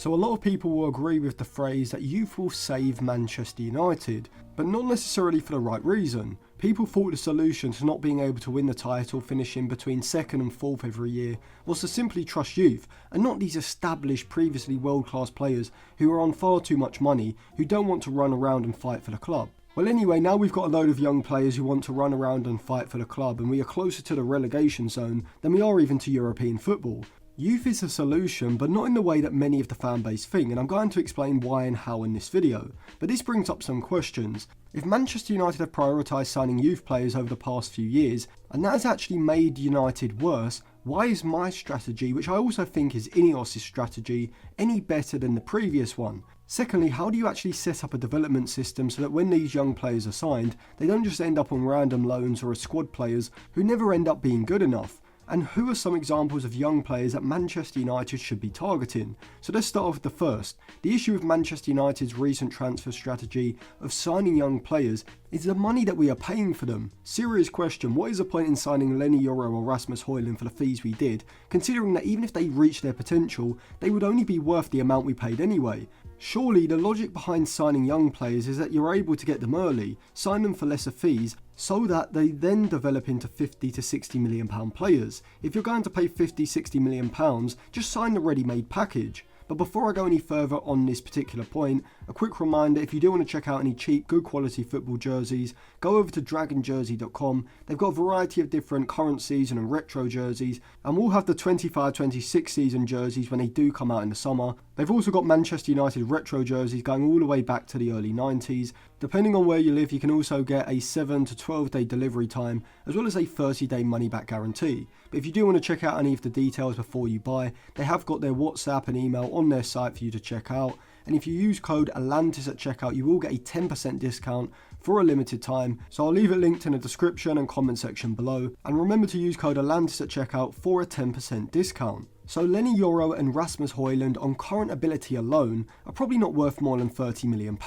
So a lot of people will agree with the phrase that youth will save Manchester United, but not necessarily for the right reason. People thought the solution to not being able to win the title, finishing between 2nd and 4th every year, was to simply trust youth, and not these established, previously world-class players who are on far too much money, who don't want to run around and fight for the club. Well anyway, now we've got a load of young players who want to run around and fight for the club, and we are closer to the relegation zone than we are even to European football. Youth is a solution, but not in the way that many of the fan base think, and I'm going to explain why and how in this video. But this brings up some questions. If Manchester United have prioritised signing youth players over the past few years, and that has actually made United worse, why is my strategy, which I also think is INEOS' strategy, any better than the previous one? Secondly, how do you actually set up a development system so that when these young players are signed, they don't just end up on random loans or as squad players who never end up being good enough? And who are some examples of young players that Manchester United should be targeting? So let's start off with the first. The issue with Manchester United's recent transfer strategy of signing young players is the money that we are paying for them. Serious question, what is the point in signing Leny Yoro or Rasmus Højlund for the fees we did, considering that even if they reached their potential, they would only be worth the amount we paid anyway? Surely the logic behind signing young players is that you're able to get them early, sign them for lesser fees, so that they then develop into 50 to 60 million pound players. If you're going to pay 50-60 million pounds, just sign the ready-made package. But before I go any further on this particular point, a quick reminder, if you do want to check out any cheap, good quality football jerseys, go over to dragonjersey.com. They've got a variety of different current season and retro jerseys, and we'll have the 25-26 season jerseys when they do come out in the summer. They've also got Manchester United retro jerseys going all the way back to the early 90s. Depending on where you live, you can also get a 7 to 12 day delivery time, as well as a 30-day money-back guarantee. But if you do want to check out any of the details before you buy, they have got their WhatsApp and email on their site for you to check out. And if you use code ATLANTIS at checkout, you will get a 10% discount for a limited time. So I'll leave it linked in the description and comment section below. And remember to use code ATLANTIS at checkout for a 10% discount. So Leny Yoro and Rasmus Højlund on current ability alone are probably not worth more than £30 million.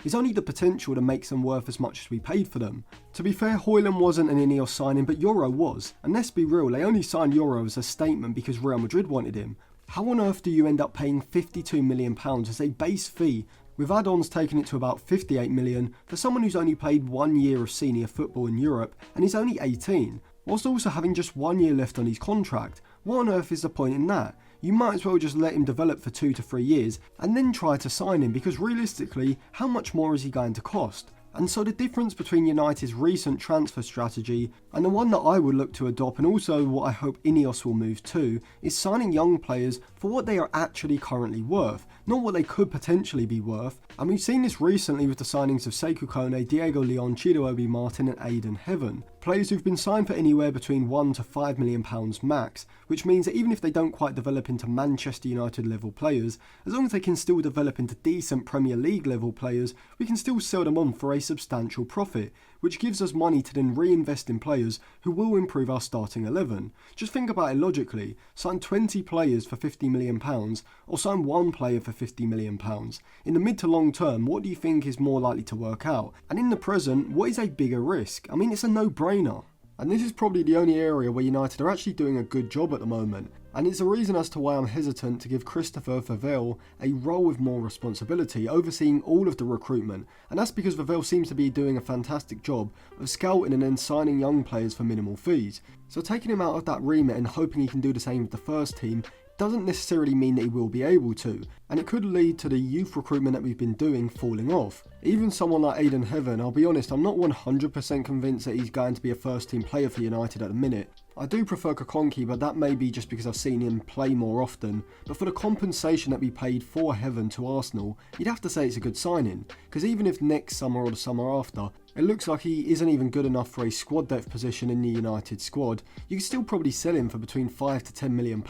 It's only the potential that makes them worth as much as we paid for them. To be fair, Højlund wasn't an INEOS signing, but Yoro was. And let's be real, they only signed Yoro as a statement because Real Madrid wanted him. How on earth do you end up paying £52 million as a base fee, with add-ons taking it to about £58 million for someone who's only played 1 year of senior football in Europe and is only 18, whilst also having just 1 year left on his contract? What on earth is the point in that? You might as well just let him develop for 2 to 3 years and then try to sign him, because realistically, how much more is he going to cost? And so the difference between United's recent transfer strategy and the one that I would look to adopt, and also what I hope INEOS will move to, is signing young players for what they are actually currently worth, not what they could potentially be worth. And we've seen this recently with the signings of Sekou Kone, Diego Leon, Chido Obi Martin and Aiden Heaven. Players who've been signed for anywhere between £1 to £5 million max, which means that even if they don't quite develop into Manchester United level players, as long as they can still develop into decent Premier League level players, we can still sell them on for a substantial profit, which gives us money to then reinvest in players who will improve our starting 11. Just think about it logically, sign 20 players for £50 million or sign 1 player for £50 million. In the mid to long term, what do you think is more likely to work out? And in the present, what is a bigger risk? I mean, it's a no-brainer. And this is probably the only area where United are actually doing a good job at the moment. And it's a reason as to why I'm hesitant to give Christopher Vavell a role with more responsibility, overseeing all of the recruitment. And that's because Vavell seems to be doing a fantastic job of scouting and then signing young players for minimal fees. So taking him out of that remit and hoping he can do the same with the first team doesn't necessarily mean that he will be able to, and it could lead to the youth recruitment that we've been doing falling off. Even someone like Aiden Heaven, I'll be honest, I'm not 100% convinced that he's going to be a first team player for United at the minute. I do prefer Kokonki, but that may be just because I've seen him play more often. But for the compensation that we paid for Heaven to Arsenal, you'd have to say it's a good signing, because even if next summer or the summer after, it looks like he isn't even good enough for a squad depth position in the United squad, you can still probably sell him for between £5 to £10 million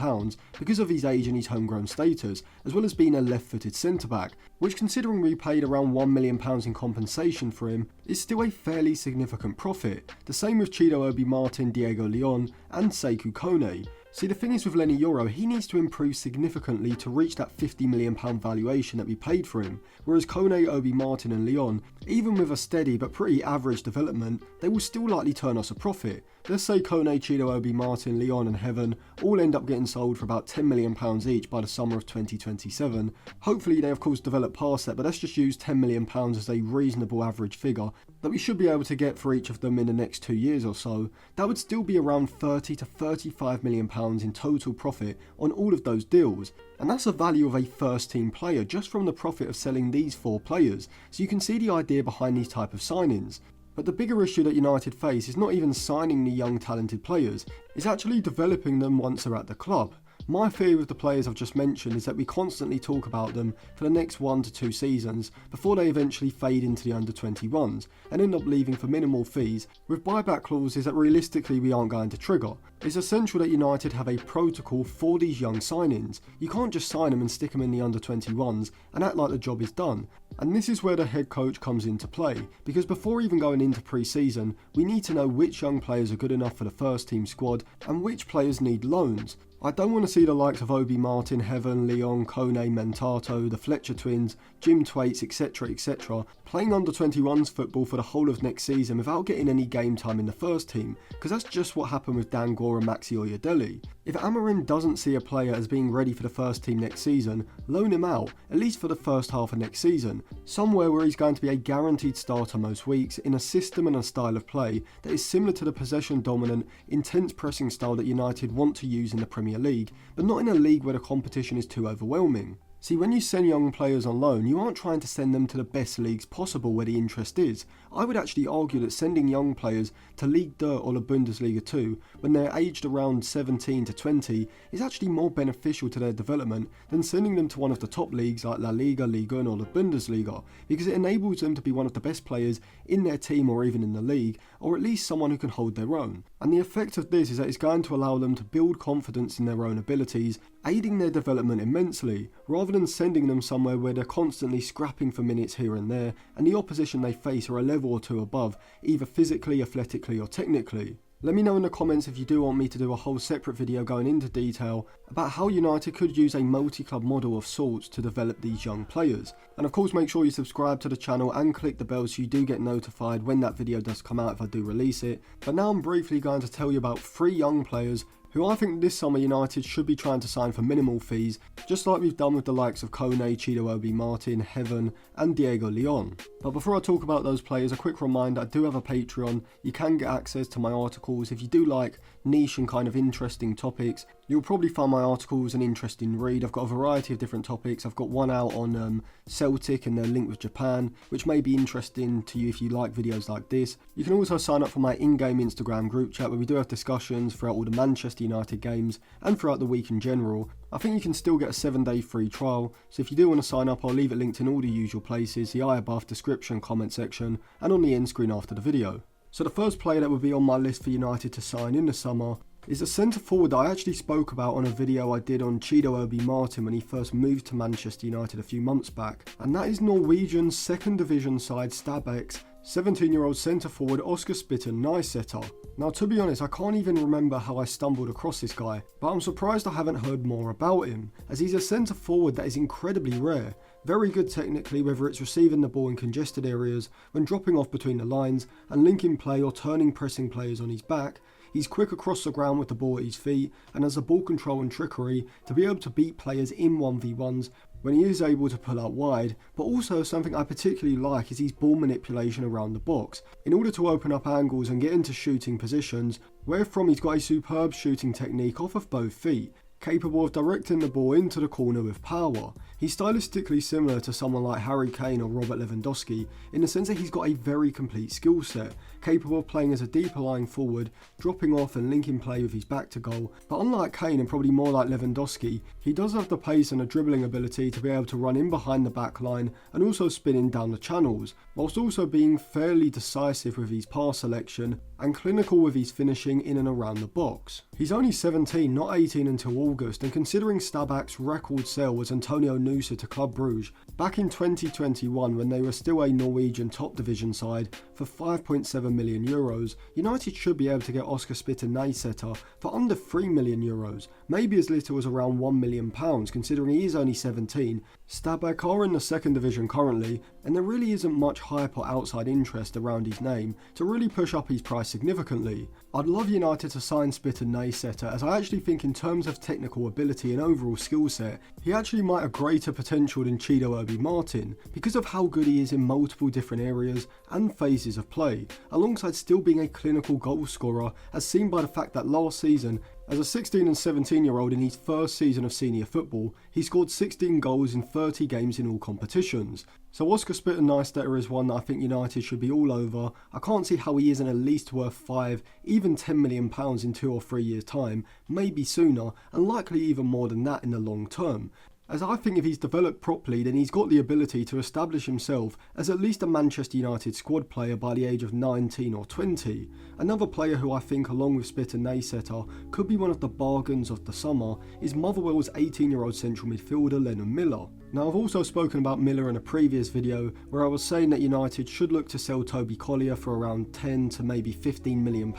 because of his age and his homegrown status, as well as being a left-footed centre-back, which, considering we paid around £1 million in compensation for him, is still a fairly significant profit. The same with Chido Obi Martin, Diego Leon and Sekou Kone. See, the thing is with Lenny Yoro, he needs to improve significantly to reach that £50 million valuation that we paid for him, whereas Kone, Obi Martin and Leon, even with a steady but pretty average development, they will still likely turn us a profit. Let's say Kone, Chido, Obi Martin, Leon and Heaven all end up getting sold for about £10 million each by the summer of 2027. Hopefully they of course develop past that, but let's just use £10 million as a reasonable average figure that we should be able to get for each of them in the next 2 years or so. That would still be around £30 to £35 million in total profit on all of those deals. And that's the value of a first team player just from the profit of selling these 4 players. So you can see the idea behind these type of signings. But the bigger issue that United face is not even signing the young talented players, it's actually developing them once they're at the club. My fear with the players I've just mentioned is that we constantly talk about them for the next 1 to 2 seasons before they eventually fade into the under-21s and end up leaving for minimal fees with buyback clauses that realistically we aren't going to trigger. It's essential that United have a protocol for these young signings. You can't just sign them and stick them in the under-21s and act like the job is done. And this is where the head coach comes into play, because before even going into pre-season, we need to know which young players are good enough for the first team squad and which players need loans. I don't want to see the likes of Obi Martin, Heaven, Leon, Kone, Mentato, the Fletcher twins, Jim Thwaites, etc. playing under-21s football for the whole of next season without getting any game time in the first team, because that's just what happened with Dan Gore and Maxi Oyedele. If Amorim doesn't see a player as being ready for the first team next season, loan him out, at least for the first half of next season, somewhere where he's going to be a guaranteed starter most weeks in a system and a style of play that is similar to the possession dominant, intense pressing style that United want to use in the Premier League, but not in a league where the competition is too overwhelming. See, when you send young players on loan, you aren't trying to send them to the best leagues possible where the interest is. I would actually argue that sending young players to Ligue 2 or the Bundesliga 2 when they're aged around 17 to 20 is actually more beneficial to their development than sending them to one of the top leagues like La Liga, Ligue 1 or the Bundesliga, because it enables them to be one of the best players in their team or even in the league, or at least someone who can hold their own. And the effect of this is that it's going to allow them to build confidence in their own abilities, aiding their development immensely, rather than sending them somewhere where they're constantly scrapping for minutes here and there, and the opposition they face are a level or 2 above, either physically, athletically or technically. Let me know in the comments if you do want me to do a whole separate video going into detail about how United could use a multi-club model of sorts to develop these young players. And of course make sure you subscribe to the channel and click the bell so you do get notified when that video does come out if I do release it. But now I'm briefly going to tell you about 3 young players who I think this summer United should be trying to sign for minimal fees, just like we've done with the likes of Kone, Chido, Obi Martin, Heaven and Diego Leon. But before I talk about those players, a quick reminder, I do have a Patreon. You can get access to my articles. If you do like niche and kind of interesting topics, you'll probably find my articles an interesting read. I've got a variety of different topics. I've got one out on Celtic and their link with Japan, which may be interesting to you if you like videos like this. You can also sign up for my in-game Instagram group chat where we do have discussions throughout all the Manchester United games and throughout the week in general. I think you can still get a 7-day free trial, so if you do want to sign up, I'll leave it linked in all the usual places, the eye above, description, comment section, and on the end screen after the video. So the first player that would be on my list for United to sign in the summer is a centre forward that I actually spoke about on a video I did on Chido Obi Martin when he first moved to Manchester United a few months back, and that is Norwegian 2nd Division side Stabæk's 17-year-old centre forward Oscar Spitten Nysetter. Now to be honest, I can't even remember how I stumbled across this guy, but I'm surprised I haven't heard more about him, as he's a centre forward that is incredibly rare. Very good technically, whether it's receiving the ball in congested areas, when dropping off between the lines and linking play or turning pressing players on his back. He's quick across the ground with the ball at his feet and has the ball control and trickery to be able to beat players in 1v1s when he is able to pull out wide, but also something I particularly like is his ball manipulation around the box, in order to open up angles and get into shooting positions, wherefrom he's got a superb shooting technique off of both feet, capable of directing the ball into the corner with power. He's stylistically similar to someone like Harry Kane or Robert Lewandowski in the sense that he's got a very complete skill set, capable of playing as a deeper lying forward, dropping off and linking play with his back to goal. But unlike Kane and probably more like Lewandowski, he does have the pace and the dribbling ability to be able to run in behind the back line and also spinning down the channels, whilst also being fairly decisive with his pass selection and clinical with his finishing in and around the box. He's only 17, not 18 until August, and considering Stabæk's record sale was Antonio Nusa to Club Brugge back in 2021 when they were still a Norwegian top division side for 5.7 million euros, United should be able to get Oscar Spiternæsetter for under 3 million euros, maybe as little as around £1 million considering he is only 17. Stabæk are in the second division currently, and there really isn't much hype or outside interest around his name to really push up his price significantly. I'd love United to sign Spiternæsetter, as I actually think in terms of technical ability and overall skill set, he actually might have greater potential than Chido Obi Martin because of how good he is in multiple different areas and phases of play, alongside still being a clinical goal scorer as seen by the fact that last season, as a 16 and 17 year old in his first season of senior football, he scored 16 goals in 30 games in all competitions. So Oscar Spiternæsetter is one that I think United should be all over. I can't see how he isn't at least worth 5, even £10 million in 2 or 3 years time, maybe sooner, and likely even more than that in the long term. As I think if he's developed properly, then he's got the ability to establish himself as at least a Manchester United squad player by the age of 19 or 20. Another player who I think, along with Spiternæsetter, could be one of the bargains of the summer is Motherwell's 18-year-old central midfielder Lennon Miller. Now, I've also spoken about Miller in a previous video where I was saying that United should look to sell Toby Collier for around 10 to maybe £15 million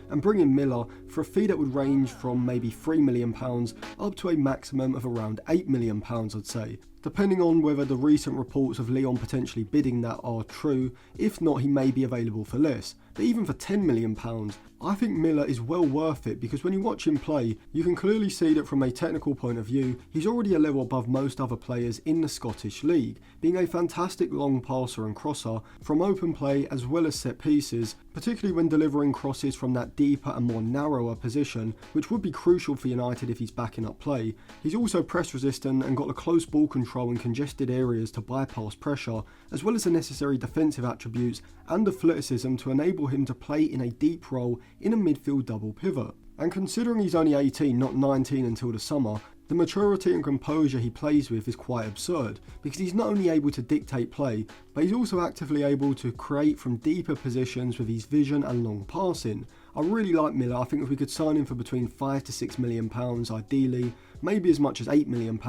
and bring in Miller for a fee that would range from maybe £3 million up to a maximum of around £8 million, I'd say, depending on whether the recent reports of Lyon potentially bidding that are true. If not, he may be available for less. But even for £10 million, I think Miller is well worth it because when you watch him play, you can clearly see that from a technical point of view, he's already a level above most other players in the Scottish League, being a fantastic long passer and crosser from open play as well as set pieces, particularly when delivering crosses from that deeper and more narrower position, which would be crucial for United if he's backing up play. He's also press resistant and got the close ball control in congested areas to bypass pressure, as well as the necessary defensive attributes and athleticism to enable him to play in a deep role in a midfield double pivot. And considering he's only 18, not 19 until the summer, the maturity and composure he plays with is quite absurd, because he's not only able to dictate play, but he's also actively able to create from deeper positions with his vision and long passing. I really like Miller. I think if we could sign him for between £5 to £6 million ideally, maybe as much as £8 million,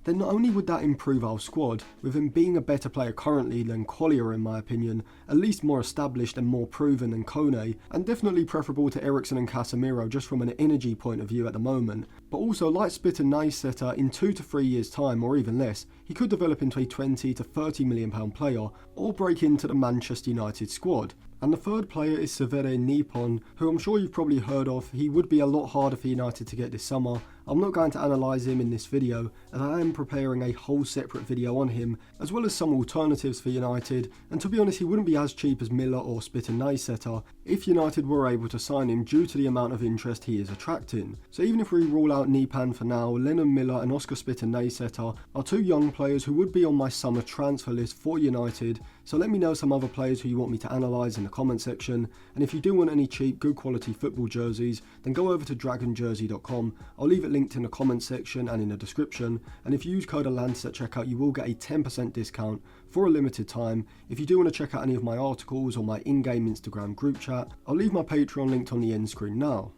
then not only would that improve our squad, with him being a better player currently than Collier in my opinion, at least more established and more proven than Kone, and definitely preferable to Eriksen and Casemiro just from an energy point of view at the moment, but also like Spiternæsetter in 2 to 3 years time or even less, he could develop into a £20 to £30 million player or break into the Manchester United squad. And the third player is Severe Nippon, who I'm sure you've probably heard of. He would be a lot harder for United to get this summer. I'm not going to analyse him in this video, as I am preparing a whole separate video on him, as well as some alternatives for United, and to be honest he wouldn't be as cheap as Miller or Spiternæsetter if United were able to sign him due to the amount of interest he is attracting. So even if we rule out Nipan for now, Lennon Miller and Oscar Spiternæsetter are 2 young players who would be on my summer transfer list for United, so let me know some other players who you want me to analyse in the comment section, and if you do want any cheap, good quality football jerseys, then go over to dragonjersey.com. I'll leave it linked in the comment section and in the description, and if you use code ATLANTIS at checkout you will get a 10% discount for a limited time. If you do want to check out any of my articles or my in-game Instagram group chat, I'll leave my Patreon linked on the end screen now.